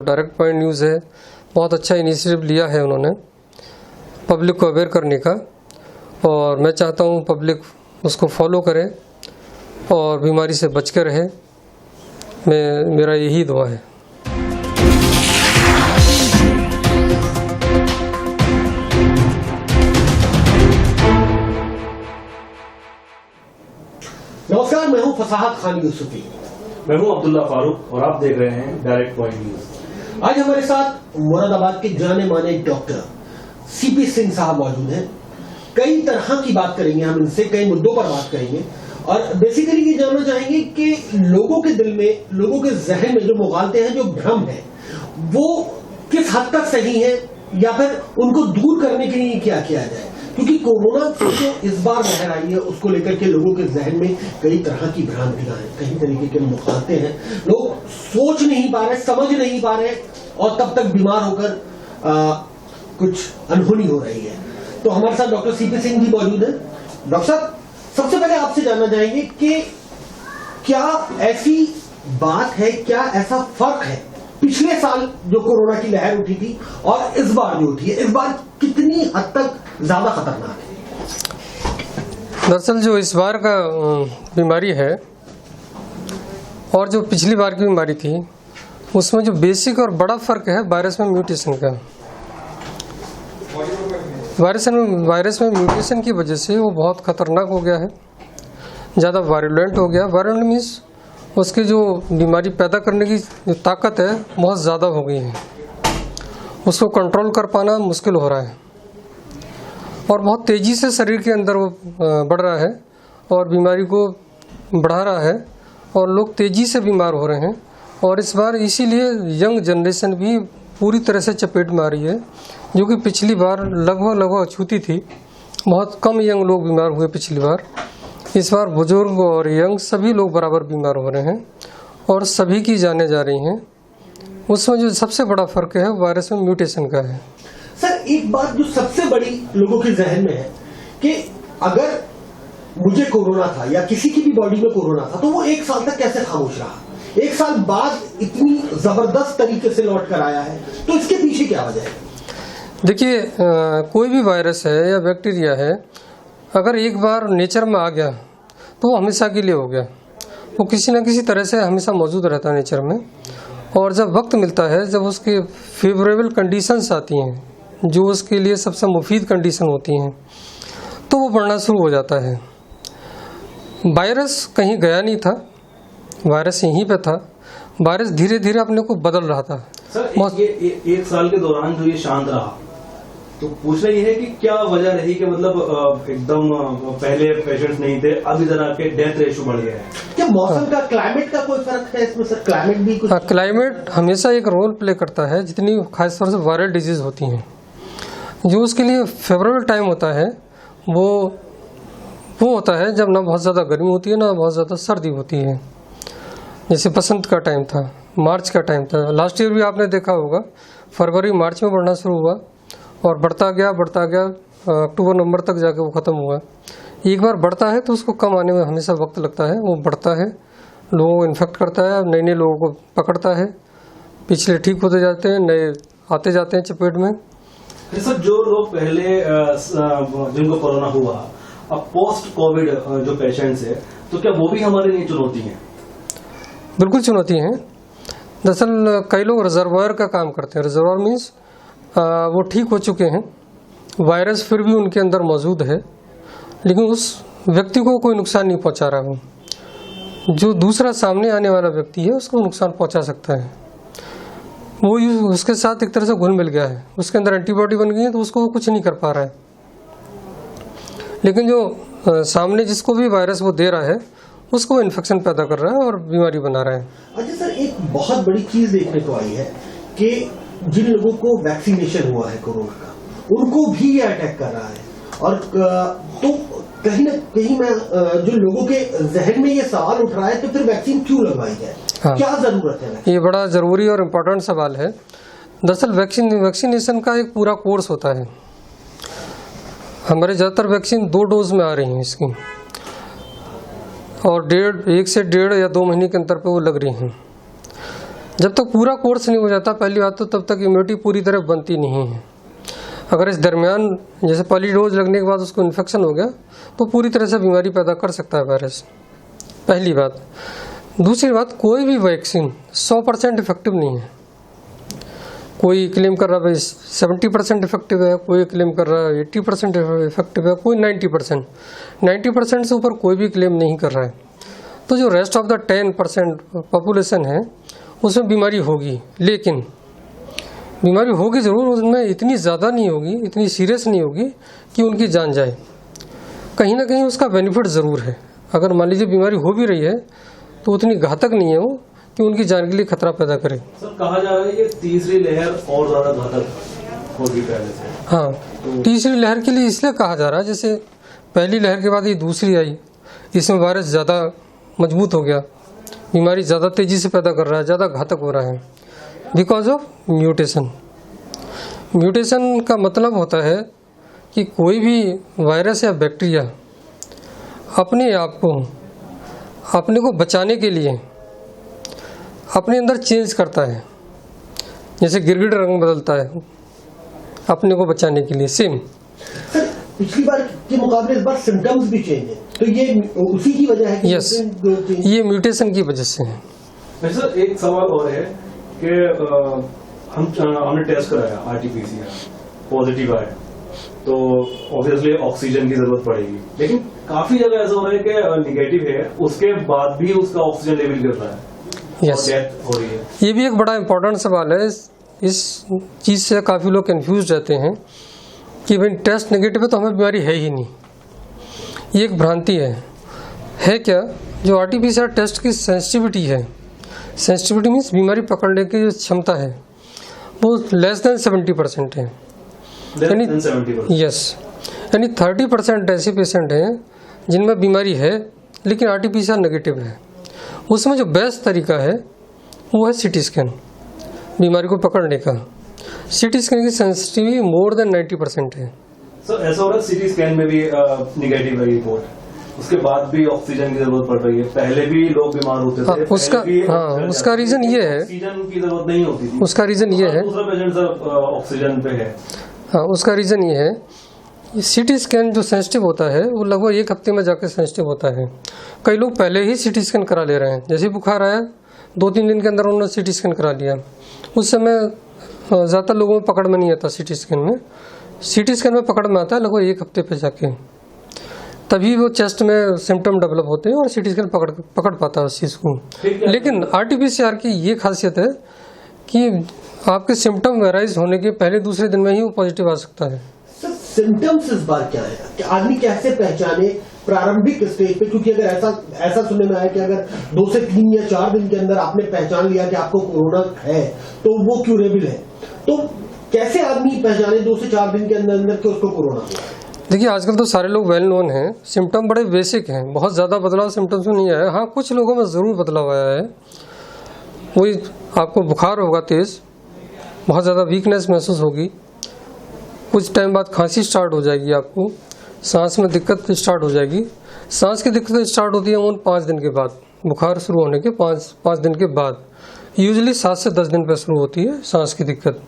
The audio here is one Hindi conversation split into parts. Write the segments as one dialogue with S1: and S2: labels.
S1: डायरेक्ट पॉइंट न्यूज़ है, बहुत अच्छा इनिशिएटिव लिया है उन्होंने पब्लिक को अवेयर करने का, और मैं चाहता हूँ पब्लिक उसको फॉलो करे और बीमारी से बच कर रहे। मेरा यही दुआ है।
S2: नमस्कार, मैं हूं फसाहत खान यूसुफी।
S3: मैं हूं अब्दुल्ला फारूक और आप देख रहे हैं डायरेक्ट पॉइंट न्यूज।
S2: आज हमारे साथ मुरादाबाद के जाने माने डॉक्टर सीपी सिंह साहब मौजूद हैं। कई तरह की बात करेंगे हम इनसे, कई मुद्दों पर बात करेंगे और बेसिकली ये जानना चाहेंगे कि लोगों के दिल में, लोगों के जहन में जो मुगालते हैं, जो भ्रम है, वो किस हद तक सही है या फिर उनको दूर करने के लिए क्या किया जाए, क्योंकि कोरोना जो इस बार लहर आई है उसको लेकर के लोगों के जहन में कई तरह की भ्रांतियां हैं, कई तरीके के मुखालते हैं। लोग सोच नहीं पा रहे, समझ नहीं पा रहे और तब तक बीमार होकर कुछ अनहोनी हो रही है। तो हमारे साथ डॉक्टर सीपी सिंह भी मौजूद है। डॉक्टर साहब, सबसे पहले आपसे जानना चाहेंगे कि क्या ऐसी बात है, क्या ऐसा फर्क है पिछले साल जो कोरोना की लहर उठी थी और इस बार जो उठी है, इस बार कितनी हद तक ज्यादा खतरनाक है?
S1: दरअसल जो इस बार का बीमारी है और जो पिछली बार की बीमारी थी, उसमें जो बेसिक और बड़ा फर्क है वायरस में म्यूटेशन का। वायरस में म्यूटेशन की वजह से वो बहुत खतरनाक हो गया है, ज़्यादा वायरुलेंट हो गया। वायरुलेंट मीन्स उसकी जो बीमारी पैदा करने की जो ताकत है बहुत ज़्यादा हो गई है, उसको कंट्रोल कर पाना मुश्किल हो रहा है और बहुत तेज़ी से शरीर के अंदर वो बढ़ रहा है और बीमारी को बढ़ा रहा है और लोग तेज़ी से बीमार हो रहे हैं। और इस बार इसीलिए यंग जनरेशन भी पूरी तरह से चपेट में आ रही है, जो कि पिछली बार लगभग अछूती थी। बहुत कम यंग लोग बीमार हुए पिछली बार। इस बार बुजुर्ग और यंग सभी लोग बराबर बीमार हो रहे हैं और सभी की जानें जा रही हैं। उसमें जो सबसे बड़ा फर्क है वायरस में म्यूटेशन का है।
S2: सर, एक बात जो सबसे बड़ी लोगों के जहन में है कि अगर मुझे कोरोना था या किसी की भी बॉडी में कोरोना था तो वो एक साल तक कैसे खामोश रहा, एक साल बाद इतनी जबरदस्त तरीके से लौट कर आया है, तो इसके पीछे क्या वजह है?
S1: देखिए, कोई भी वायरस है या बैक्टीरिया है, अगर एक बार नेचर में आ गया तो वो हमेशा के लिए हो गया। वो किसी न किसी तरह से हमेशा मौजूद रहता है नेचर में, और जब वक्त मिलता है, जब उसके फेवरेबल कंडीशंस आती हैं, जो उसके लिए सबसे मुफीद कंडीशन होती हैं, तो वो बढ़ना शुरू हो जाता है। वायरस कहीं गया नहीं था, वायरस यहीं पे था। वायरस धीरे धीरे अपने को बदल रहा था।
S3: सर, एक साल के दौरान जो ये शांत रहा, तो पूछना ये है कि क्या वजह रही कि मतलब एकदम पहले पेशेंट्स नहीं थे, अब इधर आके डेथ रेशो बढ़ गया है?
S2: क्या मौसम का, क्लाइमेट का कोई फर्क है इसमें? सर, क्लाइमेट भी कुछ?
S1: क्लाइमेट हमेशा एक रोल प्ले करता है। जितनी खासतौर से वायरल डिजीज होती हैं, जो उसके लिए फेवरेबल टाइम होता है वो होता है जब ना बहुत ज़्यादा गर्मी होती है ना बहुत ज़्यादा सर्दी होती है। जैसे बसंत का टाइम था, मार्च का टाइम था। लास्ट ईयर भी आपने देखा होगा, फरवरी मार्च में बढ़ना शुरू हुआ और बढ़ता गया अक्टूबर नवंबर तक जाके वो ख़त्म हुआ। एक बार बढ़ता है तो उसको कम आने में हमेशा वक्त लगता है। वो बढ़ता है, लोगों को इन्फेक्ट करता है, नए नए लोगों को पकड़ता है, पिछले ठीक होते जाते हैं, नए आते जाते हैं चपेट में।
S3: सर, जो लोग पहले जिनको कोरोना हुआ, अब पोस्ट कोविड जो पेशेंट्स है, तो क्या वो भी हमारे लिए चुनौती है?
S1: बिल्कुल चुनौती है। दरअसल कई लोग रिजर्वायर का काम करते हैं। रिजर्वायर मीन्स वो ठीक हो चुके हैं, वायरस फिर भी उनके अंदर मौजूद है, लेकिन उस व्यक्ति को कोई नुकसान नहीं पहुंचा रहा। वो जो दूसरा सामने आने वाला व्यक्ति है उसको नुकसान पहुंचा सकता है। वो उसके साथ एक तरह से घुल मिल गया है, उसके अंदर एंटीबॉडी बन गई है, तो उसको कुछ नहीं कर पा रहा है। लेकिन जो सामने जिसको भी वायरस वो दे रहा है, उसको इन्फेक्शन पैदा कर रहा है और बीमारी बना रहा है।
S2: अच्छा सर, एक बहुत बड़ी चीज देखने को आई है कि जिन लोगों को वैक्सीनेशन हुआ है कोरोना का, उनको भी ये अटैक कर रहा है। और तो कहीं ना कहीं मैं जो लोगों के जहन में ये सवाल उठ रहा है, तो फिर वैक्सीन क्यों लगवाई जाए? हाँ, क्या जरूरत है?
S1: ये बड़ा जरूरी और इम्पोर्टेंट सवाल है। दरअसल वैक्सीनेशन का एक पूरा कोर्स होता है। हमारे ज़्यादातर वैक्सीन 2 डोज में आ रही हैं इसकी, और 1 से 1.5 या 2 महीने के अंतर पे वो लग रही हैं। जब तक पूरा कोर्स नहीं हो जाता, पहली बात तो तब तक इम्यूनिटी पूरी तरह बनती नहीं है। अगर इस दरमियान जैसे पहली डोज लगने के बाद उसको इन्फेक्शन हो गया तो पूरी तरह से बीमारी पैदा कर सकता है वायरस, पहली बात। दूसरी बात, कोई भी वैक्सीन 100% इफेक्टिव नहीं है। कोई क्लेम कर रहा है भाई 70% इफेक्टिव है, कोई क्लेम कर रहा है 80% इफेक्टिव है, कोई 90%। 90% से ऊपर कोई भी क्लेम नहीं कर रहा है। तो जो रेस्ट ऑफ द 10% पॉपुलेशन है उसमें बीमारी होगी, लेकिन बीमारी होगी ज़रूर, उसमें इतनी ज़्यादा नहीं होगी, इतनी सीरियस नहीं होगी कि उनकी जान जाए। कहीं ना कहीं उसका बेनिफिट ज़रूर है। अगर मान लीजिए बीमारी हो भी रही है तो उतनी घातक नहीं है वो कि उनकी जान के लिए खतरा पैदा करे।
S3: सर कहा जा रहा है कि तीसरी लहर और ज्यादा घातक होगी पहले से।
S1: हाँ, तीसरी लहर के लिए इसलिए कहा जा रहा है, जैसे पहली लहर के बाद ये दूसरी आई, इसमें वायरस ज़्यादा मजबूत हो गया, बीमारी ज़्यादा तेज़ी से पैदा कर रहा है, ज़्यादा घातक हो रहा है बिकॉज ऑफ म्यूटेशन। म्यूटेशन का मतलब होता है कि कोई भी वायरस या बैक्टीरिया अपने आप को, अपने को बचाने के लिए अपने अंदर चेंज करता है। जैसे गिरगिट रंग बदलता है अपने को बचाने के लिए, सेम।
S2: सर पिछली बार के मुकाबले इस बार सिम्टम्स भी चेंज है, तो ये उसी की वजह है कि
S1: यस, ये म्यूटेशन की वजह से है।
S3: सर एक सवाल और है कि हमने टेस्ट कराया आरटीपीसीआर, पॉजिटिव आया तो ऑब्वियसली ऑक्सीजन की जरूरत पड़ेगी, लेकिन काफी जगह ऐसा हो रहा है कि निगेटिव है उसके बाद भी उसका ऑक्सीजन लेवल गिर रहा है,
S1: यस,
S3: डेथ हो रही है।
S1: ये भी एक बड़ा इंपॉर्टेंट सवाल है। इस चीज़ से काफ़ी लोग कंफ्यूज रहते हैं कि भाई टेस्ट नेगेटिव है तो हमें बीमारी है ही नहीं। ये एक भ्रांति है क्या? जो आरटीपीसीआर टेस्ट की सेंसिटिविटी है, सेंसिटिविटी मीन्स बीमारी पकड़ने की जो क्षमता है वो लेस देन 70% है, यानी यस, यानी 30% ऐसे पेशेंट हैं जिनमें बीमारी है लेकिन आरटीपीसीआर नेगेटिव है। उसमें जो बेस्ट तरीका है वो है सीटी स्कैन, बीमारी को पकड़ने का। सीटी स्कैन की सेंसिटिविटी मोर देन 90% है।
S3: सर ऐसा हो रहा है सीटी स्कैन में भी नेगेटिव है रिपोर्ट, उसके बाद भी ऑक्सीजन की जरूरत पड़ रही है। पहले भी लोग बीमार होते थे,
S1: उसका रीजन ये है,
S3: ऑक्सीजन की जरूरत नहीं होती थी।
S1: उसका रीजन ये है,
S3: दूसरा पेशेंट सर ऑक्सीजन पे है।
S1: हाँ, उसका रीजन ये है, सीटी स्कैन जो सेंसिटिव होता है वो लगभग 1 हफ्ते में जाकर सेंसिटिव होता है। कई लोग पहले ही सीटी स्कैन करा ले रहे हैं, जैसे बुखार आया 2-3 दिन के अंदर उन्होंने सीटी स्कैन करा लिया। उस समय ज़्यादातर लोगों में पकड़ में नहीं आता सीटी स्कैन में। सीटी स्कैन में पकड़ में आता है लगभग 1 हफ्ते पे जाके, तभी वो चेस्ट में सिम्टम डेवलप होते हैं और सीटी स्कैन पकड़ पाता है उस चीज़ को। लेकिन आरटीपीसीआर की ये खासियत है कि आपके सिम्टम वेराइज होने के पहले दूसरे दिन में ही वो पॉजिटिव आ सकता है।
S2: सर सिम्टम्स इस बार क्या है कि आदमी कैसे पहचाने प्रारंभिक स्टेज पे, क्योंकि अगर ऐसा सुनने में आया कि अगर 2 से 3 या 4 दिन के अंदर आपने पहचान लिया कि आपको कोरोना है तो वो क्यूरेबल है, तो कैसे आदमी पहचाने 2 से 4 दिन के अंदर कि उसको कोरोना है?
S1: देखिए आजकल तो सारे लोग वेल नोन हैं, सिम्टम बड़े बेसिक हैं, बहुत ज़्यादा बदलाव सिम्टम्स में नहीं आया। हाँ, कुछ लोगों में ज़रूर बदलाव आया है। वही आपको बुखार होगा तेज़, बहुत ज़्यादा वीकनेस महसूस होगी, कुछ टाइम बाद खांसी स्टार्ट हो जाएगी, आपको सांस में दिक्कत स्टार्ट हो जाएगी। सांस की दिक्कत स्टार्ट होती है उन 5 दिन के बाद, बुखार शुरू होने के 5 दिन के बाद, यूजुअली 7 से 10 दिन पर शुरू होती है सांस की दिक्कत।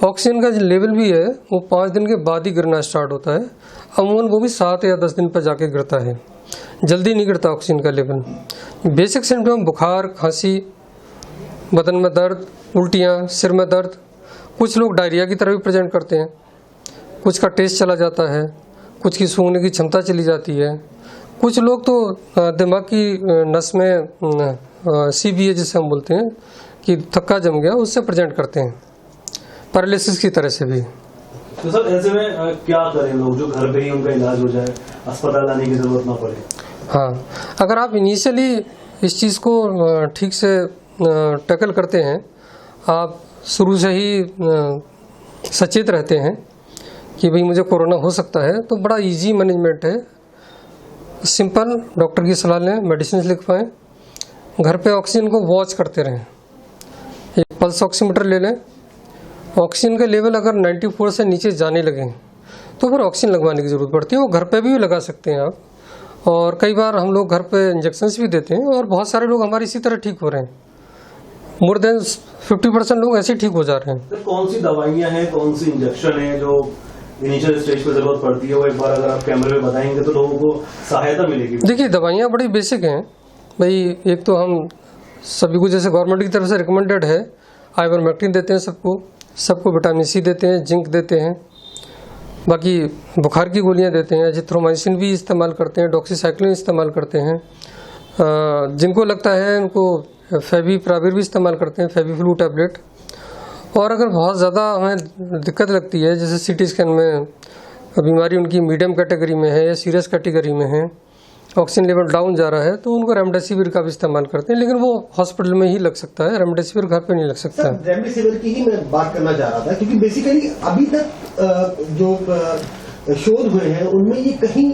S1: ऑक्सीजन का जो लेवल भी है वो 5 दिन के बाद ही गिरना स्टार्ट होता है, अमूमन वो भी 7 या 10 दिन पर जाके गिरता है, जल्दी नहीं गिरता ऑक्सीजन का लेवल। बेसिक सिम्टम बुखार, खांसी, बदन में दर्द, उल्टियाँ, सिर में दर्द, कुछ लोग डायरिया की तरह भी प्रेजेंट करते हैं, कुछ का टेस्ट चला जाता है, कुछ की सूंघने की क्षमता चली जाती है, कुछ लोग तो दिमाग की नस में CBA जिसे हम बोलते हैं कि थक्का जम गया, उससे प्रेजेंट करते हैं, पैरालिसिस की तरह से भी।
S3: तो सर ऐसे में क्या करें लोग जो घर पे ही उनका इलाज हो जाए, अस्पताल आने की जरूरत ना पड़े?
S1: हाँ, अगर आप इनिशियली इस चीज़ को ठीक से टैकल करते हैं, आप शुरू से ही सचेत रहते हैं कि भाई मुझे कोरोना हो सकता है, तो बड़ा इजी मैनेजमेंट है। सिंपल डॉक्टर की सलाह लें, मेडिसिन लिखवाएं, घर पे ऑक्सीजन को वॉच करते रहें। एक पल्स ऑक्सीमीटर ले लें, ऑक्सीजन का लेवल अगर 94 से नीचे जाने लगे तो फिर ऑक्सीजन लगवाने की ज़रूरत पड़ती है। वो घर पे भी लगा सकते हैं आप, और कई बार हम लोग घर पे इंजेक्शंस भी देते हैं और बहुत सारे लोग हमारे इसी तरह ठीक हो रहे हैं। मोर देन 50% लोग ऐसे ठीक हो जा रहे हैं।
S3: तो कौन सी दवाइयां हैं, कौन सी इंजेक्शन है जो इनिशियल स्टेज पे जरूरत पड़ती है, वो एक बार अगर आप कैमरे में बताएंगे तो लोगों को सहायता मिलेगी।
S1: देखिए दवाइयाँ बड़ी बेसिक हैं भाई। एक तो हम सभी को जैसे गवर्नमेंट की तरफ से रिकमेंडेड है, आइवरमेक्टिन देते हैं सबको विटामिन सी देते हैं, जिंक देते हैं, बाकी बुखार की गोलियां देते हैं, एजिथ्रोमाइसिन भी इस्तेमाल करते हैं, डॉक्सीसाइक्लिन इस्तेमाल करते हैं। जिनको लगता है उनको फेविप्राविर भी इस्तेमाल करते हैं, फेविफ्लू टैबलेट। और अगर बहुत ज़्यादा हमें दिक्कत लगती है, जैसे सीटी स्कैन में बीमारी उनकी मीडियम कैटेगरी में है या सीरियस कैटेगरी में है, ऑक्सीजन लेवल डाउन जा रहा है, तो उनको रेमडेसिविर का भी इस्तेमाल करते हैं, लेकिन वो हॉस्पिटल में ही लग सकता है, रेमडेसिविर घर पे नहीं लग सकता है।
S2: रेमडेसिविर की ही मैं बात करना चाह रहा था, क्योंकि बेसिकली अभी तक जो शोध हुए हैं उनमें ये कहीं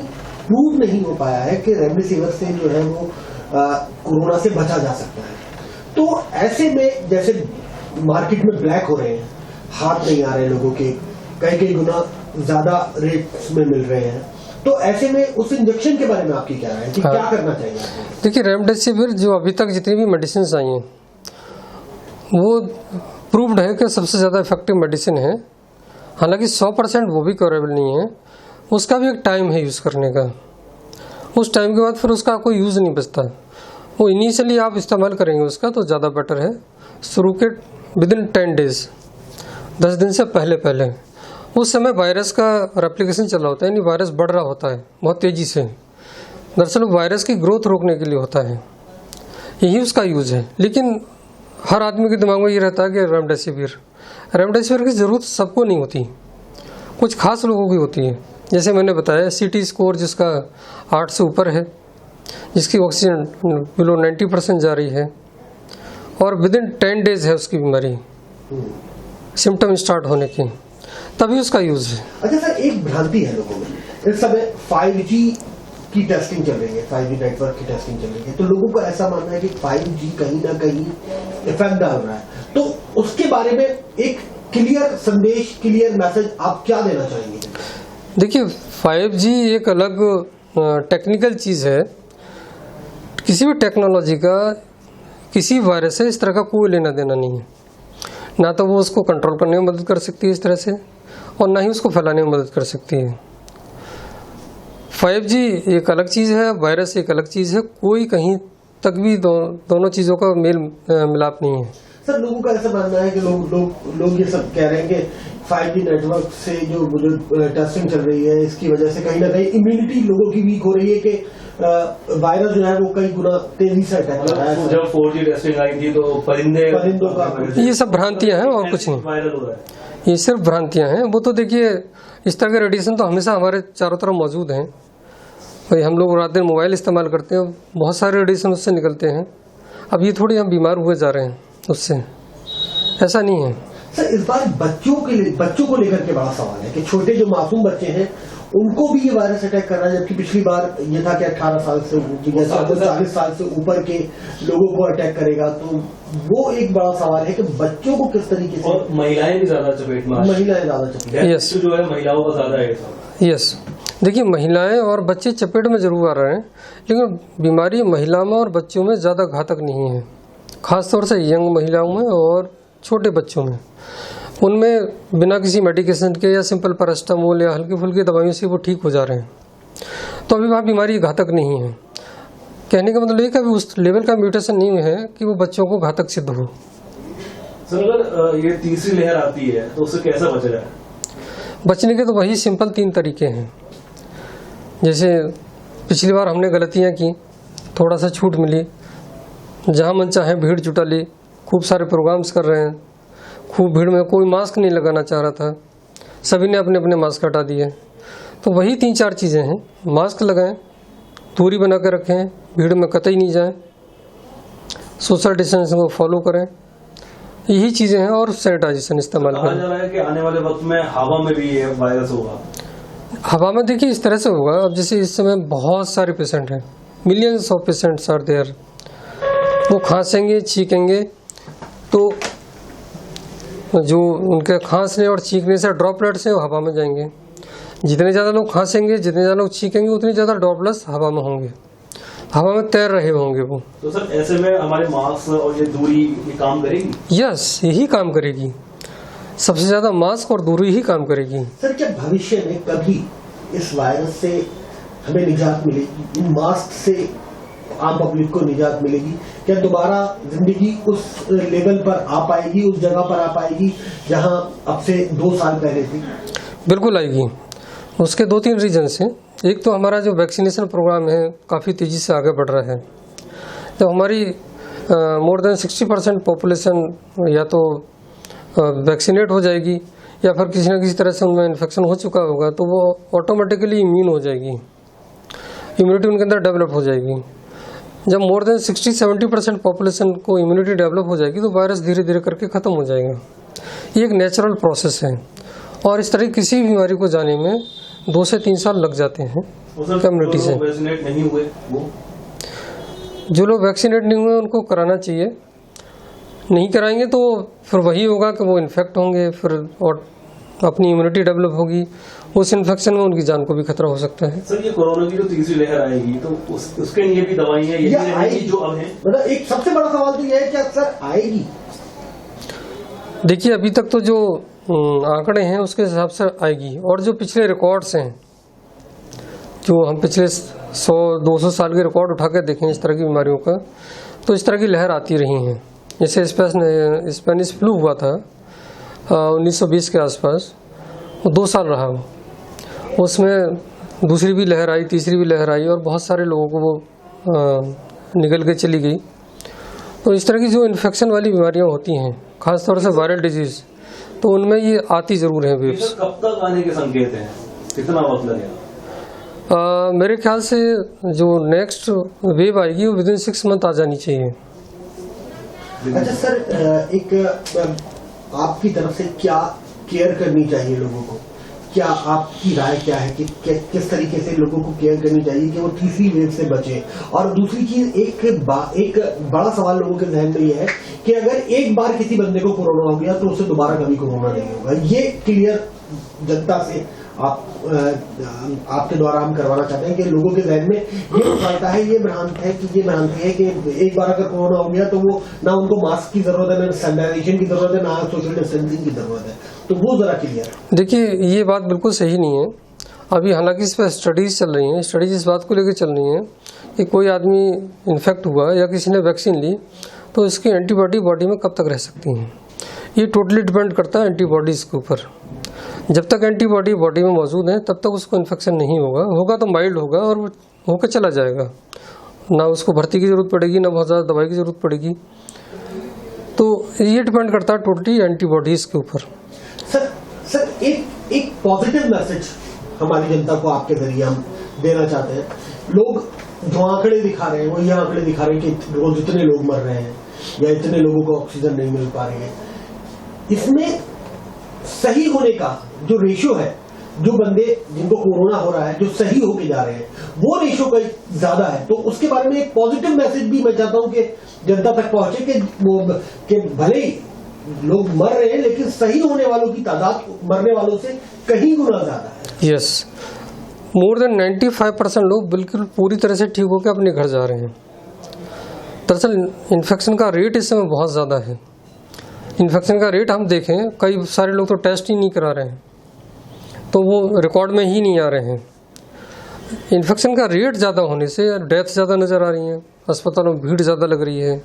S2: प्रूव नहीं हो पाया है कि रेमडेसिविर से जो है वो कोरोना से बचा जा सकता है। तो ऐसे में जैसे मार्केट में ब्लैक हो रहे हैं, हाथ नहीं आ रहे लोगों के, कई गुना ज्यादा रेट्स में मिल रहे हैं, तो ऐसे में उस इंजेक्शन के बारे में आपकी क्या राय है कि क्या करना चाहिए?
S1: देखिए रेमडेसिविर जो अभी तक जितनी भी मेडिसिन आई हैं वो प्रूव्ड है कि सबसे ज़्यादा इफेक्टिव मेडिसिन है। हालांकि 100% वो भी कवरेबल नहीं है, उसका भी एक टाइम है यूज़ करने का। उस टाइम के बाद फिर उसका कोई यूज़ नहीं बचता। वो इनिशियली आप इस्तेमाल करेंगे उसका तो ज़्यादा बेटर है। शुरू के विदिन 10 डेज, 10 दिन से पहले उस समय वायरस का रेप्लिकेशन चल रहा होता है, यानी वायरस बढ़ रहा होता है बहुत तेज़ी से। दरअसल वायरस की ग्रोथ रोकने के लिए होता है, यही उसका यूज़ है। लेकिन हर आदमी के दिमाग में ये रहता है कि रेमडेसिविर की ज़रूरत सबको नहीं होती, कुछ खास लोगों की होती है। जैसे मैंने बताया CT स्कोर जिसका 8 से ऊपर है, जिसकी ऑक्सीजन बिलो 90% जा रही है और विदिन 10 डेज है उसकी बीमारी सिम्टम स्टार्ट होने की, तभी उसका यूज है।
S2: अच्छा सर, एक भ्रांति है लोगों में, इस समय 5G की टेस्टिंग चल रही है, 5G नेटवर्क की टेस्टिंग चल रही है, तो लोगों का ऐसा मानना है कि 5G कहीं ना कहीं इफेक्ट डाल रहा है। तो उसके बारे में एक क्लियर संदेश, क्लियर मैसेज आप क्या देना चाहेंगे?
S1: देखिए 5G एक अलग टेक्निकल चीज़ है। किसी भी टेक्नोलॉजी का किसी वायरस से इस तरह का कोई लेना देना नहीं है। ना तो वो उसको कंट्रोल करने में मदद कर सकती है इस तरह से, और ना ही उसको फैलाने में मदद कर सकती है। 5G एक अलग चीज़ है, वायरस एक अलग चीज़ है। कोई कहीं तक भी दोनों चीज़ों का मेल मिलाप नहीं है।
S2: सर लोगों का ऐसा मानना है कि लोग ये सब कह रहे हैं कि 5G नेटवर्क से जो टेस्टिंग चल रही है, इसकी वजह से कहीं ना कहीं इम्यूनिटी लोगों की वीक हो रही है कि वायरस जो है वो कई गुना तेजी से अटैक कर रहा है।
S3: जब 4G टेस्टिंग आई थी तो परिंदों का
S1: ये सब भ्रांतियां हैं और कुछ नहीं,
S3: वायरल हो रहा है।
S1: ये सिर्फ भ्रांतियां हैं। वो तो देखिए इस तरह के रेडिएशन तो हमेशा हमारे चारों तरफ मौजूद हैं भाई। हम लोग रात दिन मोबाइल इस्तेमाल करते हैं, बहुत सारे रेडिएशन उससे निकलते हैं। अब ये थोड़ी हम बीमार हुए जा रहे हैं उससे, ऐसा नहीं है।
S2: सर इस बार बच्चों को लेकर के बड़ा सवाल है कि छोटे जो मासूम बच्चे हैं उनको भी ये वायरस अटैक कर रहा है, जबकि पिछली बार ये था कि 18 साल से 40 साल से ऊपर के लोगों को अटैक करेगा। तो वो एक बड़ा सवाल है कि बच्चों को किस तरीके से,
S3: और महिलाएं भी ज्यादा चपेट में,
S2: महिलाएं ज्यादा चपेट,
S1: यस
S3: जो है महिलाओं का ज्यादा है।
S1: यस देखिए महिलाएं और बच्चे चपेट में जरूर आ रहे हैं, लेकिन बीमारी महिला में और बच्चों में ज़्यादा घातक नहीं है, खासतौर से यंग महिलाओं में और छोटे बच्चों में। उनमें बिना किसी मेडिकेशन के या सिंपल पैरास्टामोल या हल्की फुल्की दवाइयों से वो ठीक हो जा रहे हैं। तो अभी वहाँ बीमारी घातक नहीं है। कहने का मतलब ये कि अभी उस लेवल का म्यूटेशन नहीं है कि वो बच्चों को घातक सिद्ध हो।
S3: सर अगर ये तीसरी लहर आती है तो उससे कैसा बचा जाए?
S1: बचने के तो वही सिंपल 3 तरीके हैं। जैसे पिछली बार हमने गलतियाँ की, थोड़ा सा छूट मिली, जहाँ मन चाहे भीड़ जुटा ली, खूब सारे प्रोग्राम्स कर रहे हैं, खूब भीड़ में कोई मास्क नहीं लगाना चाह रहा था, सभी ने अपने अपने मास्क हटा दिए। तो वही 3-4 चीज़ें हैं, मास्क लगाएं, दूरी बना के रखें, भीड़ में कतई नहीं जाएं, सोशल डिस्टेंसिंग को फॉलो करें, यही चीज़ें हैं, और सैनिटाइजेशन इस्तेमाल करें।
S3: कहा जा रहा है कि आने वाले वक्त में हवा में भी ये वायरस होगा।
S1: हवा में देखिए इस तरह से होगा। अब जैसे इस समय बहुत सारे पेशेंट हैं, millions of patients are there. वो खांसेंगे, छींकेंगे, तो जो उनके खांसने और छींकने से ड्रॉपलेट्स हैं वो हवा में जाएंगे। जितने ज़्यादा लोग खांसेंगे, जितने ज़्यादा लोग छींकेंगे, उतने ज़्यादा ड्रॉपलेट्स हवा में होंगे। हवा में तैर रहे होंगे वो।
S3: तो सर ऐसे में हमारे मास्क और ये दूरी ये काम करेगी?
S1: यस, यही काम करेगी, सबसे ज्यादा मास्क और दूरी ही काम करेगी।
S2: सर क्या भविष्य में कभी इस वायरस से हमें निजात मिलेगी, इन मास्क से आम पब्लिक को निजात मिलेगी? क्या दोबारा जिंदगी उस लेवल पर आ पाएगी, उस जगह पर आ पाएगी जहां अब से 2 साल पहले थी?
S1: बिल्कुल आएगी। उसके 2-3 रीजंस हैं। एक तो हमारा जो वैक्सीनेशन प्रोग्राम है काफ़ी तेज़ी से आगे बढ़ रहा है। तो हमारी मोर देन 60% पॉपुलेशन या तो वैक्सीनेट हो जाएगी या फिर किसी न किसी तरह से उनमें इन्फेक्शन हो चुका होगा, तो वो ऑटोमेटिकली इम्यून हो जाएगी, इम्यूनिटी उनके अंदर डेवलप हो जाएगी। जब मोर देन 60-70% पॉपुलेशन को इम्यूनिटी डेवलप हो जाएगी तो वायरस धीरे धीरे करके ख़त्म हो जाएगा। ये एक नेचुरल प्रोसेस है और इस तरह किसी भी बीमारी को जाने में 2 से 3 साल लग जाते हैं कम्युनिटी से।
S3: वैक्सीनेट नहीं हुए वो,
S1: जो लोग वैक्सीनेट नहीं हुए उनको कराना चाहिए। नहीं कराएंगे तो फिर वही होगा कि वो इन्फेक्ट होंगे, फिर और अपनी इम्यूनिटी डेवलप होगी, उस इन्फेक्शन में उनकी जान को भी खतरा हो सकता है।
S3: सर ये कोरोना की जो तीसरी लहर आएगी तो उसके लिए भी दवाइयाँ यही रहेंगी जो अब हैं?
S2: मतलब एक सबसे बड़ा सवाल तो यह है कि सर आएगी?
S1: देखिए, अभी तक तो जो आंकड़े हैं उसके हिसाब से आएगी, और जो पिछले रिकॉर्ड्स हैं, जो हम पिछले 100-200 साल के रिकॉर्ड उठा के देखें इस तरह की बीमारियों का, तो इस तरह की लहर आती रही हैं। जैसे स्पेनिश फ्लू हुआ था 1920 के आसपास, वो 2 साल रहा, उसमें दूसरी भी लहर आई, तीसरी भी लहर आई और बहुत सारे लोगों को वो निकल के चली गई। तो इस तरह की जो इन्फेक्शन वाली बीमारियां होती हैं, खासतौर से वायरल डिजीज, तो उनमें ये आती ज़रूर है वेव्स।
S3: कब तक आने के संकेत हैं, कितना वक्त लगेगा?
S1: मेरे ख्याल से जो नेक्स्ट वेव आएगी वो विदिन 6 मंथ आ जानी चाहिए।
S2: अच्छा सर, एक आपकी तरफ से क्या केयर करनी चाहिए लोगों को? क्या आपकी राय क्या है कि किस तरीके से लोगों को केयर करनी चाहिए कि वो तीसरी वेव से बचे? और दूसरी चीज, एक बड़ा सवाल लोगों के जहन में ये है कि अगर एक बार किसी बंदे को कोरोना हो गया तो उसे दोबारा कभी कोरोना नहीं होगा। ये क्लियर जनता से आपके द्वारा हम करवाना चाहते हैं कि लोगों के जहन में ये उछालता है, ये भ्रांति है कि एक बार अगर कोरोना हो गया तो वो ना उनको मास्क की जरूरत है, ना सैनिटाइजेशन की जरूरत है, ना सोशल डिस्टेंसिंग की जरूरत है। तो वो जरा क्लियर है।
S1: देखिए, ये बात बिल्कुल सही नहीं है। अभी हालांकि इस पर स्टडीज चल रही हैं, स्टडीज इस बात को लेकर चल रही हैं कि कोई आदमी इन्फेक्ट हुआ या किसी ने वैक्सीन ली तो इसकी एंटीबॉडी बॉडी में कब तक रह सकती हैं। ये टोटली डिपेंड करता है एंटीबॉडीज़ के ऊपर। जब तक एंटीबॉडी बॉडी में मौजूद है तब तक उसको इन्फेक्शन नहीं होगा तो माइल्ड होगा और वो होकर चला जाएगा, ना उसको भर्ती की ज़रूरत पड़ेगी, ना बहुत ज़्यादा दवाई की ज़रूरत पड़ेगी। तो ये डिपेंड करता है टोटली एंटीबॉडीज़ के ऊपर।
S2: सर एक पॉजिटिव मैसेज हमारी जनता को आपके जरिए हम देना चाहते हैं। लोग जो आंकड़े दिखा रहे हैं वो ये आंकड़े दिखा रहे हैं कि रोज इतने लोग मर रहे हैं या इतने लोगों को ऑक्सीजन नहीं मिल पा रही है। इसमें सही होने का जो रेशियो है, जो बंदे जिनको कोरोना हो रहा है जो सही होके जा रहे हैं, वो रेशियो का ज्यादा है। तो उसके बारे में एक पॉजिटिव मैसेज भी मैं चाहता हूं कि जनता तक पहुंचे कि भले ही लोग मर रहे हैं लेकिन सही होने वालों की तादाद मरने वालों से कहीं गुना ज्यादा है।
S1: यस, मोर देन 95% लोग बिल्कुल पूरी तरह से ठीक होकर अपने घर जा रहे हैं। दरअसल इन्फेक्शन का रेट इस समय बहुत ज़्यादा है। इन्फेक्शन का रेट हम देखें, कई सारे लोग तो टेस्ट ही नहीं करा रहे हैं, तो वो रिकॉर्ड में ही नहीं आ रहे हैं। इन्फेक्शन का रेट ज़्यादा होने से डेथ ज़्यादा नज़र आ रही है, अस्पतालों में भीड़ ज़्यादा लग रही है।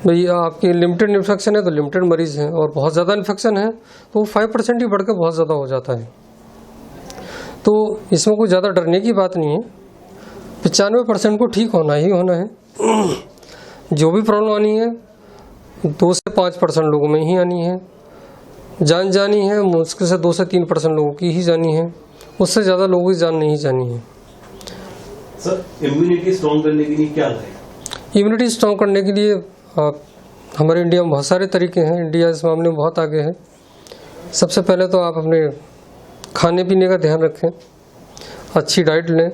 S1: भाई आपकी लिमिटेड इन्फेक्शन है तो लिमिटेड मरीज़ हैं, और बहुत ज़्यादा इन्फेक्शन है तो वो 5% ही बढ़ के बहुत ज़्यादा हो जाता है। तो इसमें कोई ज़्यादा डरने की बात नहीं है। 95% को ठीक होना ही होना है। जो भी प्रॉब्लम आनी है 2 से 5% लोगों में ही आनी है। जान जानी है मुश्किल से 2 से 3% लोगों की ही जानी है, उससे ज़्यादा लोगों की जान नहीं जानी है।
S3: सर, इम्यूनिटी स्ट्रॉन्ग करने के लिए क्या करें?
S1: इम्यूनिटी स्ट्रॉन्ग करने के लिए हमारे इंडिया में बहुत सारे तरीके हैं। इंडिया इस मामले में बहुत आगे है। सबसे पहले तो आप अपने खाने पीने का ध्यान रखें, अच्छी डाइट लें,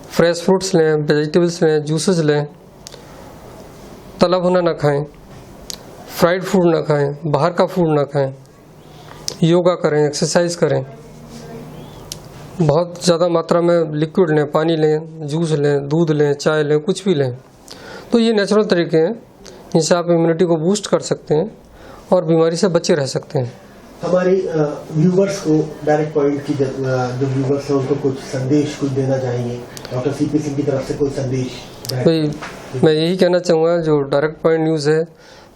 S1: फ्रेश फ्रूट्स लें, वेजिटेबल्स लें, जूसेस लें, तला भुना ना खाएं, फ्राइड फूड ना खाएं, बाहर का फूड ना खाएं, योगा करें, एक्सरसाइज करें, बहुत ज़्यादा मात्रा में लिक्विड लें, पानी लें, जूस लें, दूध लें, चाय लें, कुछ भी लें, तो ये नेचुरल तरीके हैं जिनसे आप इम्यूनिटी को बूस्ट कर सकते हैं और बीमारी से बचे रह सकते हैं।
S2: हमारे व्यूवर्स को डायरेक्ट पॉइंट की जो व्यूवर्स हैं उनको कुछ संदेश कुछ देना चाहेंगे डॉक्टर सीपी सिंह की तरफ से कोई संदेश?
S1: भाई मैं यही कहना चाहूँगा, जो डायरेक्ट पॉइंट न्यूज़ है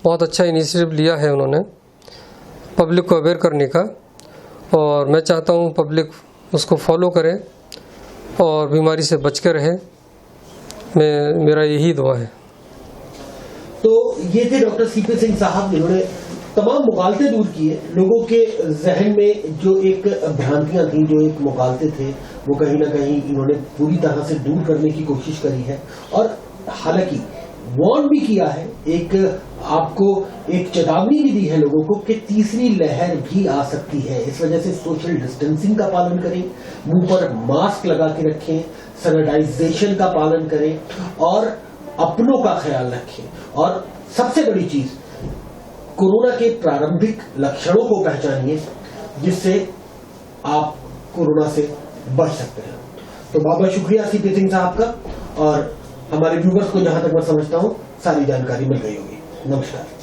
S1: बहुत अच्छा इनिशिएटिव लिया है उन्होंने पब्लिक को अवेयर करने का, और मैं चाहता हूँ पब्लिक उसको फॉलो करे और बीमारी से बच कर रहे। मेरा यही दुआ है।
S2: तो ये थे डॉक्टर सीपी सिंह साहब, जिन्होंने तमाम मुगालते दूर किए। लोगों के जहन में जो एक भ्रांतियां थी, जो एक मुगालते थे, वो कहीं ना कहीं इन्होंने पूरी तरह से दूर करने की कोशिश करी है। और हालांकि वार्न भी किया है, एक आपको एक चेतावनी भी दी है लोगों को कि तीसरी लहर भी आ सकती है। इस वजह से सोशल डिस्टेंसिंग का पालन करें, मुंह पर मास्क लगा के रखें, सैनिटाइजेशन का पालन करें और अपनों का ख्याल रखें। और सबसे बड़ी चीज, कोरोना के प्रारंभिक लक्षणों को पहचानिए, जिससे आप कोरोना से बच सकते हैं। तो बहुत बहुत शुक्रिया सीपी सिंह साहब का, और हमारे व्यूवर्स को जहां तक मैं समझता हूं सारी जानकारी मिल गई होगी। नमस्कार।